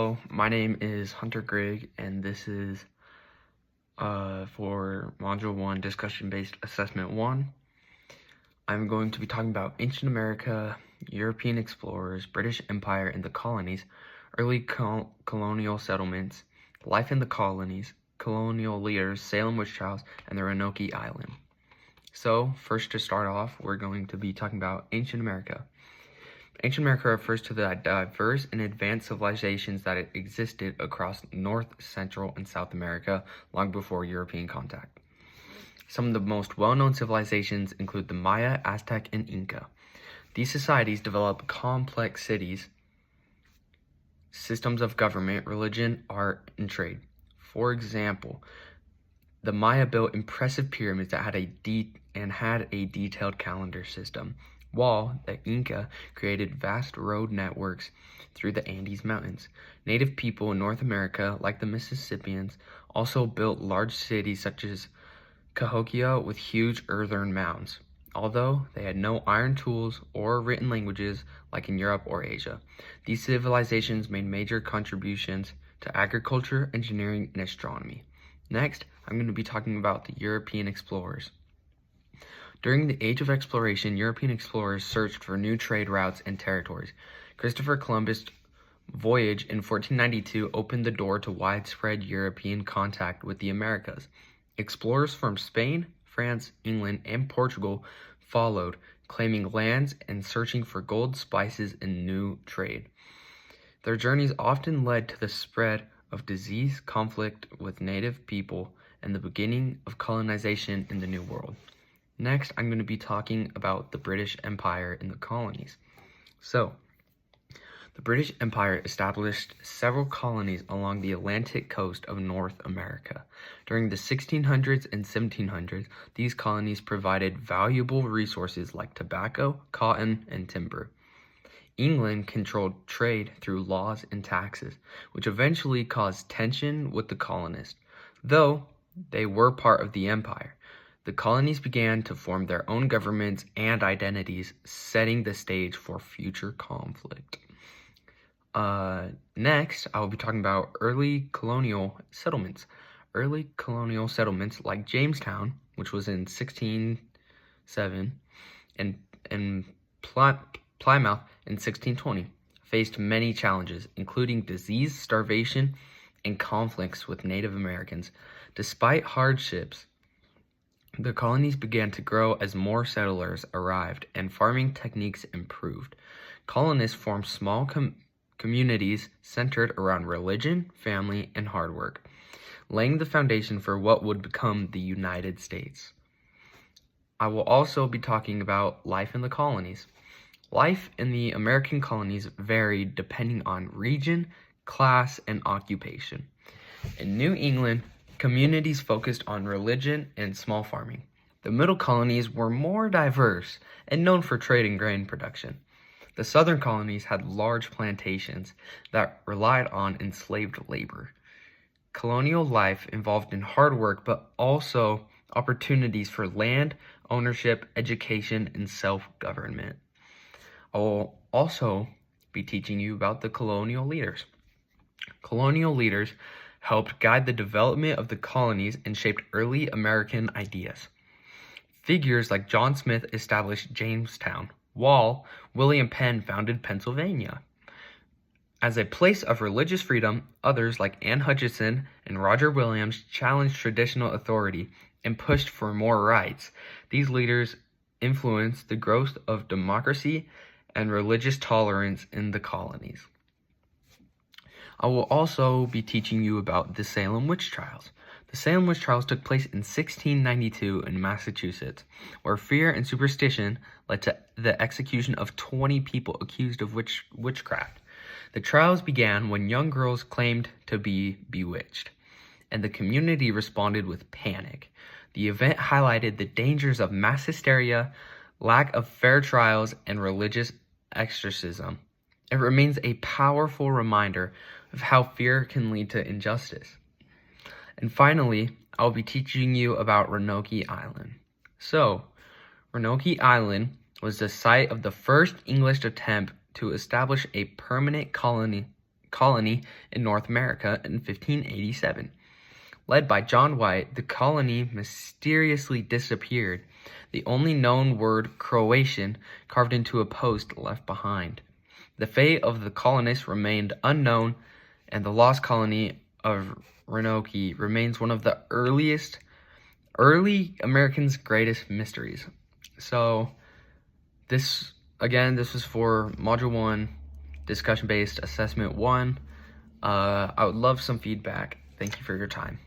Hello, my name is Hunter Grigg, and this is for Module 1, Discussion-Based Assessment 1. I'm going to be talking about ancient America, European explorers, British Empire and the colonies, early colonial settlements, life in the colonies, colonial leaders, Salem witch trials, and the Roanoke Island. So, first to start off, we're going to be talking about ancient America. Ancient America refers to the diverse and advanced civilizations that existed across North, Central, and South America long before European contact. Some of the most well-known civilizations include the Maya, Aztec, and Inca. These societies developed complex cities, systems of government, religion, art, and trade. For example, the Maya built impressive pyramids that had a detailed calendar system, while the Inca created vast road networks through the Andes Mountains. Native people in North America, like the Mississippians, also built large cities such as Cahokia with huge earthen mounds, although they had no iron tools or written languages like in Europe or Asia. These civilizations made major contributions to agriculture, engineering, and astronomy. Next, I'm going to be talking about the European explorers. During the Age of Exploration, European explorers searched for new trade routes and territories. Christopher Columbus' voyage in 1492 opened the door to widespread European contact with the Americas. Explorers from Spain, France, England, and Portugal followed, claiming lands and searching for gold, spices, and new trade. Their journeys often led to the spread of disease, conflict with native people, and the beginning of colonization in the New World. Next, I'm going to be talking about the British Empire and the colonies. So, the British Empire established several colonies along the Atlantic coast of North America. During the 1600s and 1700s, these colonies provided valuable resources like tobacco, cotton, and timber. England controlled trade through laws and taxes, which eventually caused tension with the colonists. Though they were part of the empire, the colonies began to form their own governments and identities, setting the stage for future conflict. Next, I will be talking about early colonial settlements. Early colonial settlements like Jamestown, which was in 1607, and Plymouth in 1620, faced many challenges, including disease, starvation, and conflicts with Native Americans. Despite hardships, the colonies began to grow as more settlers arrived and farming techniques improved. Colonists formed small communities centered around religion, family, and hard work, laying the foundation for what would become the United States. I will also be talking about life in the colonies. Life in the American colonies varied depending on region, class, and occupation. In New England, communities focused on religion and small farming. The middle colonies were more diverse and known for trade and grain production. The southern colonies had large plantations that relied on enslaved labor. Colonial life involved in hard work, but also opportunities for land, ownership, education, and self-government. I will also be teaching you about the colonial leaders. Colonial leaders helped guide the development of the colonies and shaped early American ideas. Figures like John Smith established Jamestown, while William Penn founded Pennsylvania. As a place of religious freedom, others like Anne Hutchinson and Roger Williams challenged traditional authority and pushed for more rights. These leaders influenced the growth of democracy and religious tolerance in the colonies. I will also be teaching you about the Salem witch trials. The Salem witch trials took place in 1692 in Massachusetts, where fear and superstition led to the execution of 20 people accused of witchcraft. The trials began when young girls claimed to be bewitched, and the community responded with panic. The event highlighted the dangers of mass hysteria, lack of fair trials, and religious exorcism. It remains a powerful reminder of how fear can lead to injustice. And finally, I'll be teaching you about Roanoke Island. So, Roanoke Island was the site of the first English attempt to establish a permanent colony colony in North America in 1587. Led by John White, the colony mysteriously disappeared, the only known word Croatian carved into a post left behind. The fate of the colonists remained unknown, and the lost colony of Roanoke remains one of the early Americans' greatest mysteries. So this was for Module 1, Discussion-Based Assessment 1. I would love some feedback. Thank you for your time.